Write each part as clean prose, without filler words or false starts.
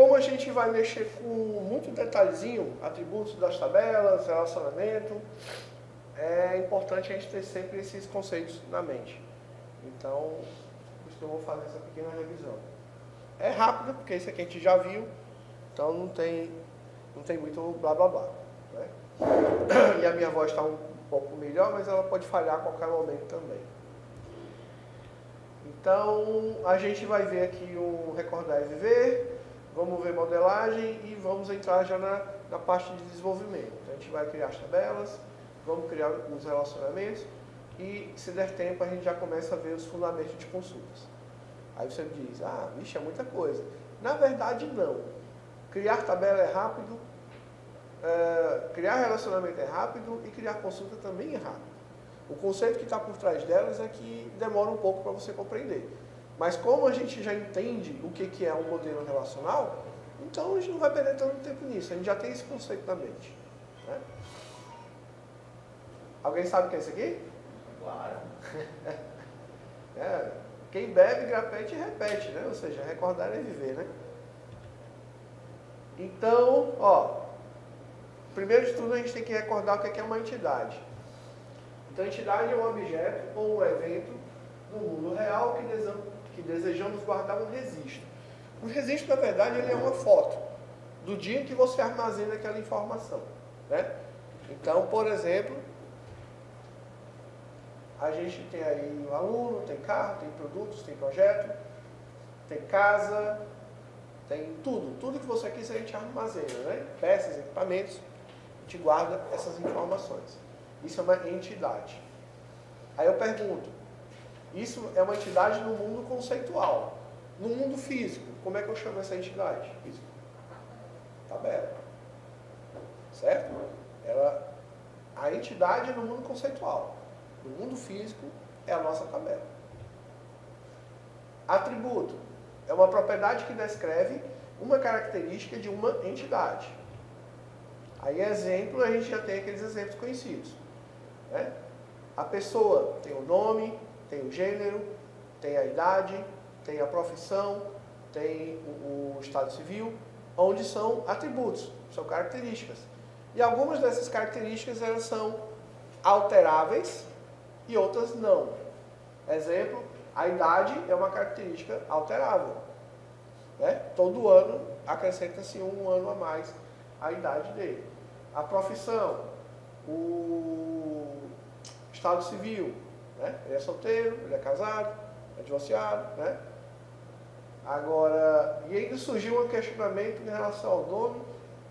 como a gente vai mexer com muito detalhezinho, atributos das tabelas, relacionamento, é importante a gente ter sempre esses conceitos na mente. Então, por isso que eu vou fazer essa pequena revisão. É rápido, porque isso aqui a gente já viu, então não tem muito blá blá blá. Né? E a minha voz está um pouco melhor, mas ela pode falhar a qualquer momento também. Então, a gente vai ver aqui o recordar e viver, vamos ver modelagem e vamos entrar já na parte de desenvolvimento. Então, a gente vai criar as tabelas, vamos criar os relacionamentos e, se der tempo, a gente já começa a ver os fundamentos de consultas. Aí você diz, vixe, é muita coisa. Na verdade, não. Criar tabela é rápido, criar relacionamento é rápido e criar consulta também é rápido. O conceito que está por trás delas é que demora um pouco para você compreender. Mas como a gente já entende o que é um modelo relacional, então a gente não vai perder tanto tempo nisso. A gente já tem esse conceito na mente. Né? Alguém sabe o que é isso aqui? Claro. Quem bebe, grapete e repete, né? Ou seja, recordar é viver, né? Então, primeiro de tudo a gente tem que recordar o que é uma entidade. Então, a entidade é um objeto ou um evento no mundo real que desejamos guardar um registro. Um registro, na verdade, ele é uma foto do dia em que você armazena aquela informação. Né? Então, por exemplo, a gente tem aí o aluno, tem carro, tem produtos, tem projeto, tem casa, tem tudo. Tudo que você quiser a gente armazena, né? Peças, equipamentos, a gente guarda essas informações. Isso é uma entidade. Aí eu pergunto, isso é uma entidade no mundo conceitual. No mundo físico, como é que eu chamo essa entidade? Físico. Tabela. Certo? A entidade é no mundo conceitual. No mundo físico, é a nossa tabela. Atributo é uma propriedade que descreve uma característica de uma entidade. Aí, exemplo, a gente já tem aqueles exemplos conhecidos. Né? A pessoa tem o nome, tem o gênero, tem a idade, tem a profissão, tem o estado civil, onde são atributos, são características. E algumas dessas características elas são alteráveis e outras não. Exemplo, a idade é uma característica alterável. Né? Todo ano acrescenta-se um ano a mais a idade dele. A profissão, o estado civil, né? Ele é solteiro, ele é casado, é divorciado, né? Agora, e ainda surgiu um questionamento em relação ao nome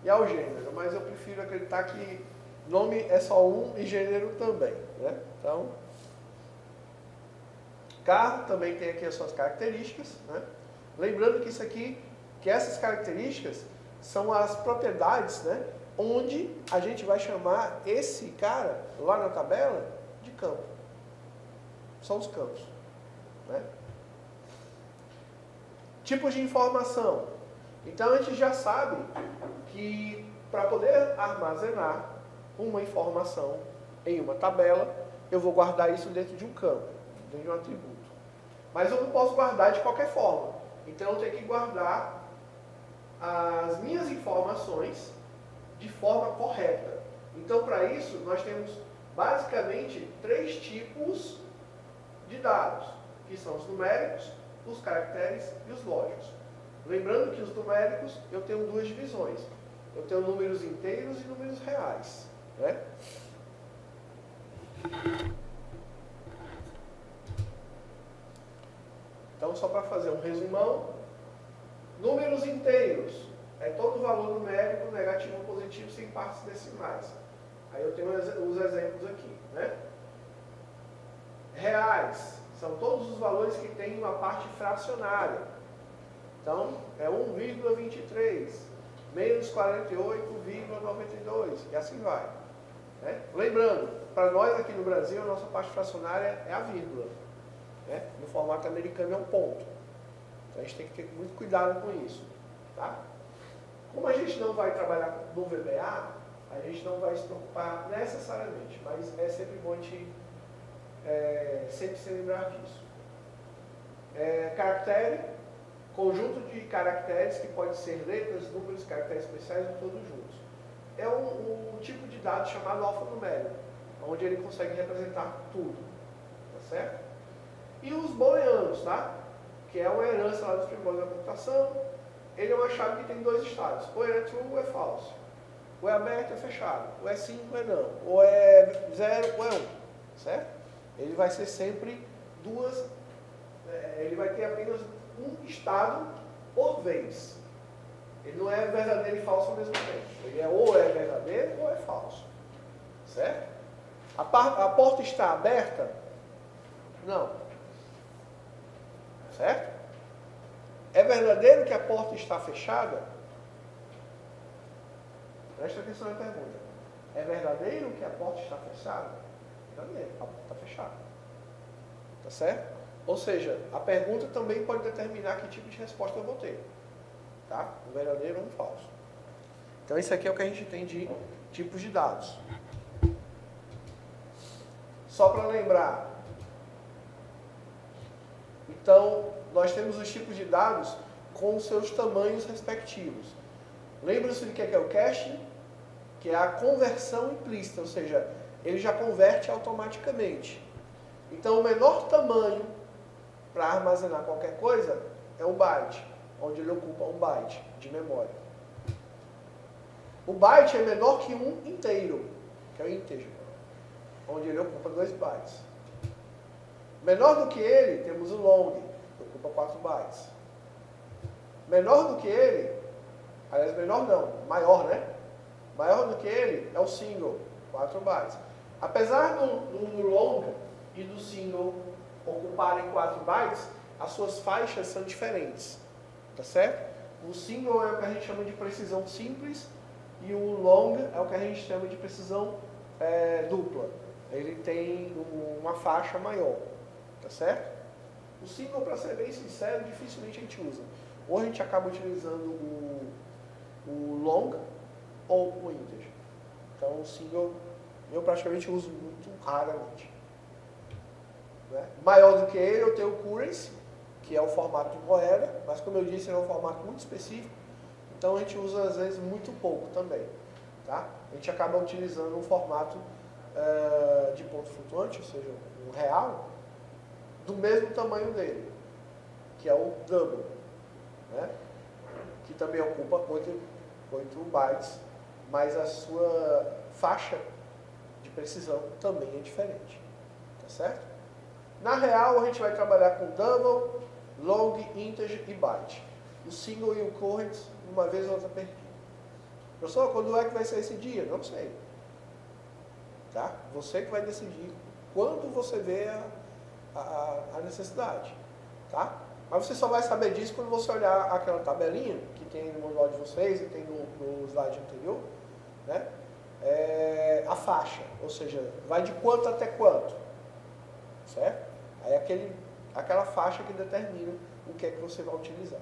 e ao gênero, mas eu prefiro acreditar que nome é só um e gênero também, né? Então, carro também tem aqui as suas características, né? Lembrando que isso aqui, que essas características são as propriedades, né? Onde a gente vai chamar esse cara, lá na tabela, de campo. São os campos. Né? Tipos de informação. Então, a gente já sabe que para poder armazenar uma informação em uma tabela, eu vou guardar isso dentro de um campo, dentro de um atributo. Mas eu não posso guardar de qualquer forma. Então, eu tenho que guardar as minhas informações de forma correta. Então, para isso, nós temos basicamente 3 tipos de dados, que são os numéricos, os caracteres e os lógicos. Lembrando que os numéricos, eu tenho 2 divisões. Eu tenho números inteiros e números reais. Né? Então, só para fazer um resumão, números inteiros é todo valor numérico, negativo ou positivo, sem partes decimais. Aí eu tenho os exemplos aqui. Né? Reais são todos os valores que têm uma parte fracionária. Então, é 1,23, menos 48,92, e assim vai. Né? Lembrando, para nós aqui no Brasil, a nossa parte fracionária é a vírgula. Né? No formato americano é um ponto. Então, a gente tem que ter muito cuidado com isso. Tá? Como a gente não vai trabalhar no VBA, a gente não vai se preocupar necessariamente, mas é sempre bom a gente sempre se lembrar disso. Caractere conjunto de caracteres que pode ser letras, números, caracteres especiais ou todos juntos. É um tipo de dado chamado alfanumérico, onde ele consegue representar tudo, tá certo? E os booleanos, tá? Que é uma herança lá dos primórdios da computação. Ele é uma chave que tem dois estados, ou é true ou é falso. Ou é aberto ou é fechado, ou é sim ou é não, ou é 0 ou é 1, certo? Ele vai ser sempre ele vai ter apenas um estado por vez. Ele não é verdadeiro e falso ao mesmo tempo. Ele ou é verdadeiro ou é falso, certo? A porta está aberta? Não. Certo? É verdadeiro que a porta está fechada? Presta atenção na pergunta. É verdadeiro que a porta está fechada? Verdadeiro, a porta está fechada. Tá certo? Ou seja, a pergunta também pode determinar que tipo de resposta eu vou ter. Tá? Um verdadeiro ou um falso. Então, isso aqui é o que a gente tem de tipos de dados. Só para lembrar. Então, nós temos os tipos de dados com os seus tamanhos respectivos. Lembra-se do que é o caching? Que é a conversão implícita, ou seja, ele já converte automaticamente. Então, o menor tamanho para armazenar qualquer coisa é um byte, onde ele ocupa um byte de memória. O byte é menor que um inteiro, que é o integer, onde ele ocupa 2 bytes. Menor do que ele, temos o long, que ocupa 4 bytes. Menor do que ele, aliás, menor não, maior, né? Maior do que ele é o single, 4 bytes. Apesar do long e do single ocuparem 4 bytes, as suas faixas são diferentes, tá certo? O single é o que a gente chama de precisão simples e o long é o que a gente chama de precisão dupla. Ele tem uma faixa maior, tá certo? O single, para ser bem sincero, dificilmente a gente usa. Ou a gente acaba utilizando o long ou o integer. Então o single eu praticamente uso muito raramente. Né? Maior do que ele eu tenho o currency, que é o formato de moeda, mas como eu disse, é um formato muito específico, então a gente usa às vezes muito pouco também. Tá? A gente acaba utilizando um formato de ponto flutuante, ou seja, um real, do mesmo tamanho dele, que é o double, né? Que também ocupa 8 bytes, mas a sua faixa de precisão também é diferente, tá certo? Na real, a gente vai trabalhar com double, long, integer e byte. O single e o current, uma vez ou outra perdido. Professor, quando é que vai ser esse dia? Não sei. Tá? Você que vai decidir quando você vê a necessidade. Tá? Mas você só vai saber disso quando você olhar aquela tabelinha que tem no manual de vocês e tem no slide anterior, né? A faixa, ou seja, vai de quanto até quanto, certo? Aí aquela faixa que determina o que é que você vai utilizar.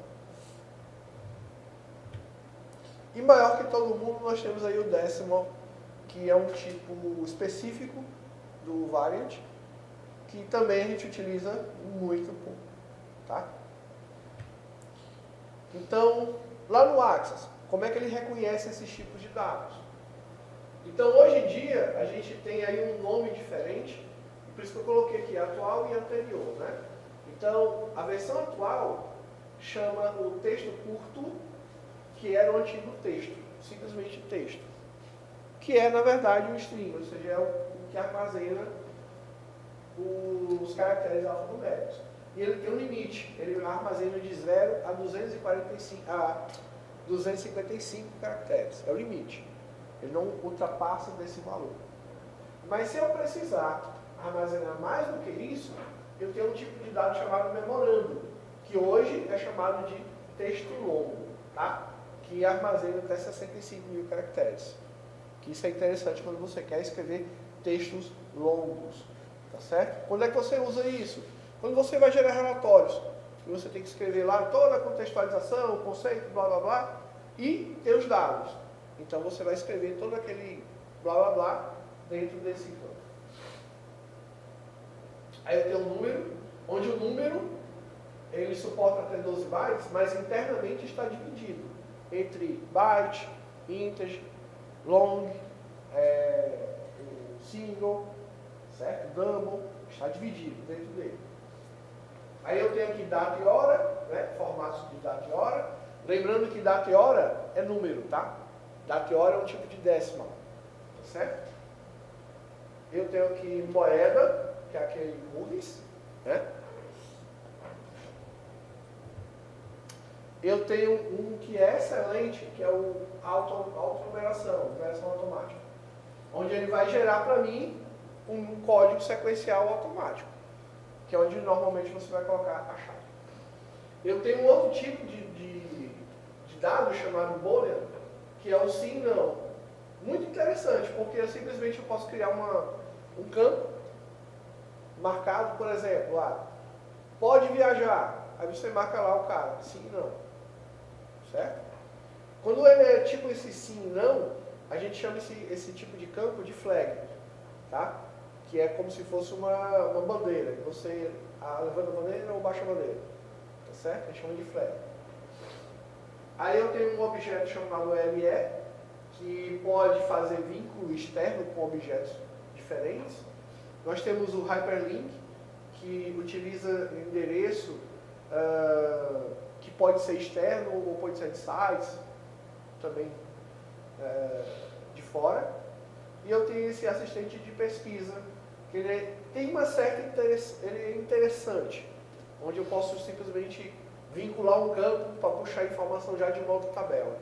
E maior que todo mundo, nós temos aí o decimal, que é um tipo específico do variant, que também a gente utiliza muito pouco, tá? Então, lá no Access, como é que ele reconhece esses tipos de dados? Então, hoje em dia, a gente tem aí um nome diferente, por isso que eu coloquei aqui atual e anterior, né? Então, a versão atual chama o texto curto, que era o antigo texto, simplesmente texto, que é, na verdade, um string, ou seja, é o que armazena os caracteres alfanuméricos. E ele tem um limite, ele armazena de 0 a 255 caracteres, é o limite. Ele não ultrapassa desse valor. Mas se eu precisar armazenar mais do que isso, eu tenho um tipo de dado chamado memorando, que hoje é chamado de texto longo, tá? Que armazena até 65 mil caracteres. Que isso é interessante quando você quer escrever textos longos, tá certo? Quando é que você usa isso? Quando você vai gerar relatórios, e você tem que escrever lá toda a contextualização, o conceito, blá blá blá, e ter os dados. Então você vai escrever todo aquele blá blá blá dentro desse campo. Aí eu tenho um número, onde o número ele suporta até 12 bytes, mas internamente está dividido entre byte, integer, long, single, certo? Double, está dividido dentro dele. Aí eu tenho aqui data e hora, né? Formatos de data e hora. Lembrando que data e hora é número, tá? Data e hora é um tipo de decimal, tá certo? Eu tenho aqui moeda, que é aquele movies, né? Eu tenho um que é excelente, que é o autonumeração, numeração automática, onde ele vai gerar para mim um código sequencial automático, que é onde normalmente você vai colocar a chave. Eu tenho um outro tipo de dado chamado boolean, que é o sim e não. Muito interessante, porque eu simplesmente posso criar um campo marcado, por exemplo, lá, pode viajar. Aí você marca lá o cara, sim e não. Certo? Quando ele é tipo esse sim e não, a gente chama esse tipo de campo de flag, tá? Que é como se fosse uma bandeira. Você levanta a bandeira ou baixa a bandeira. Tá certo? A gente chama de flag. Aí eu tenho um objeto chamado LE, que pode fazer vínculo externo com objetos diferentes. Nós temos o hyperlink, que utiliza endereço que pode ser externo ou pode ser de sites, também de fora. E eu tenho esse assistente de pesquisa, que tem uma certa ele é interessante, onde eu posso simplesmente vincular um campo para puxar informação já de uma outra tabela.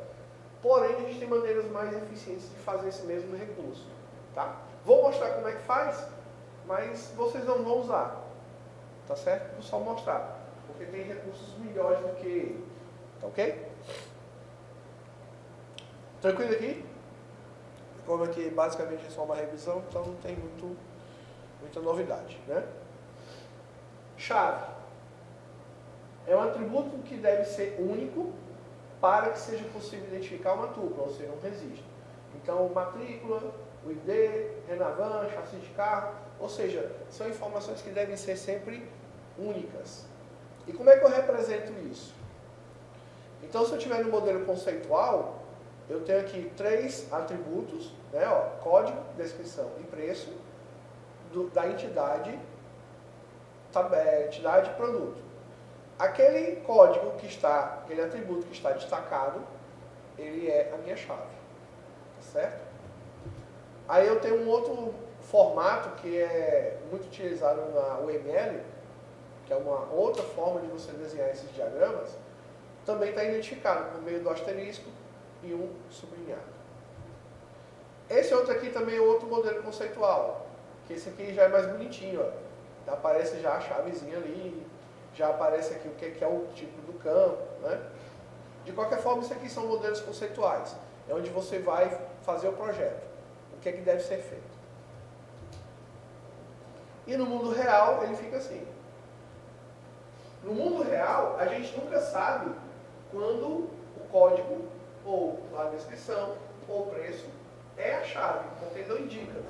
Porém, a gente tem maneiras mais eficientes de fazer esse mesmo recurso. Tá? Vou mostrar como é que faz, mas vocês não vão usar. Tá certo? Vou só mostrar. Porque tem recursos melhores do que ele. Tá ok? Tranquilo aqui? Como aqui basicamente é só uma revisão, então não tem muita novidade, né? Chave. É um atributo que deve ser único para que seja possível identificar uma tupla, ou seja, um registro. Então, matrícula, o ID, Renavan, chassi de carro, ou seja, são informações que devem ser sempre únicas. E como é que eu represento isso? Então, se eu tiver no modelo conceitual, eu tenho aqui 3 atributos, né, ó, código, descrição e preço da entidade, entidade produto. Aquele código que está, aquele atributo que está destacado, ele é a minha chave, tá certo? Aí eu tenho um outro formato que é muito utilizado na UML, que é uma outra forma de você desenhar esses diagramas, também está identificado por meio do asterisco e um sublinhado. Esse outro aqui também é outro modelo conceitual, que esse aqui já é mais bonitinho, ó. Aparece já a chavezinha ali, já aparece aqui o que é o tipo do campo, né? De qualquer forma, isso aqui são modelos conceituais, é onde você vai fazer o projeto, o que é que deve ser feito. E no mundo real, ele fica assim. No mundo real, a gente nunca sabe quando o código, ou a descrição, ou o preço, é a chave, porque ele não indica.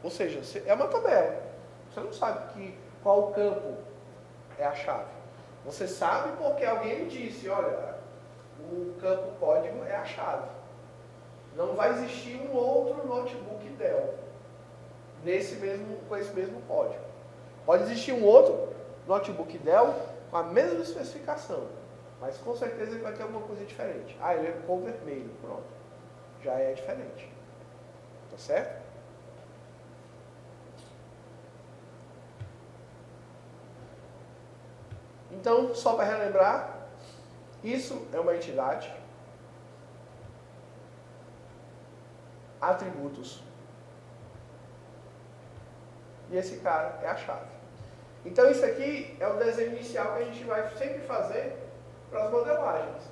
Ou seja, é uma tabela. Você não sabe qual campo é a chave. Você sabe porque alguém lhe disse, olha, o campo código é a chave. Não vai existir um outro notebook Dell com esse mesmo código. Pode existir um outro notebook Dell com a mesma especificação, mas com certeza ele vai ter alguma coisa diferente. Ah, ele é cor vermelho, pronto. Já é diferente. Tá certo? Então, só para relembrar, isso é uma entidade, atributos, e esse cara é a chave. Então, isso aqui é o desenho inicial que a gente vai sempre fazer para as modelagens.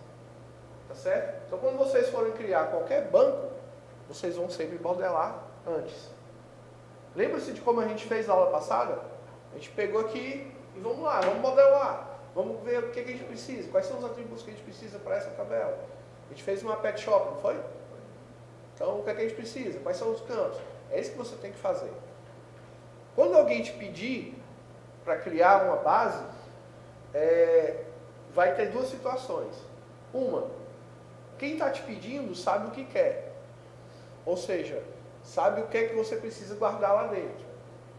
Tá certo? Então, quando vocês forem criar qualquer banco, vocês vão sempre modelar antes. Lembra-se de como a gente fez na aula passada? A gente pegou aqui e vamos lá, vamos modelar. Vamos ver o que a gente precisa, quais são os atributos que a gente precisa para essa tabela. A gente fez uma pet shop, não foi? Então, o que a gente precisa? Quais são os campos? É isso que você tem que fazer. Quando alguém te pedir para criar uma base, vai ter duas situações. Uma, quem está te pedindo sabe o que quer. Ou seja, sabe o que é que você precisa guardar lá dentro.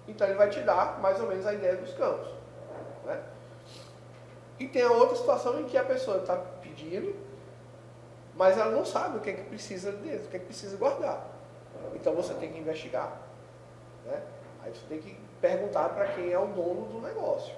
Então ele vai te dar mais ou menos a ideia dos campos. Né? E tem a outra situação em que a pessoa está pedindo, mas ela não sabe o que é que precisa dentro, o que é que precisa guardar. Então você tem que investigar. Né? Aí você tem que perguntar para quem é o dono do negócio.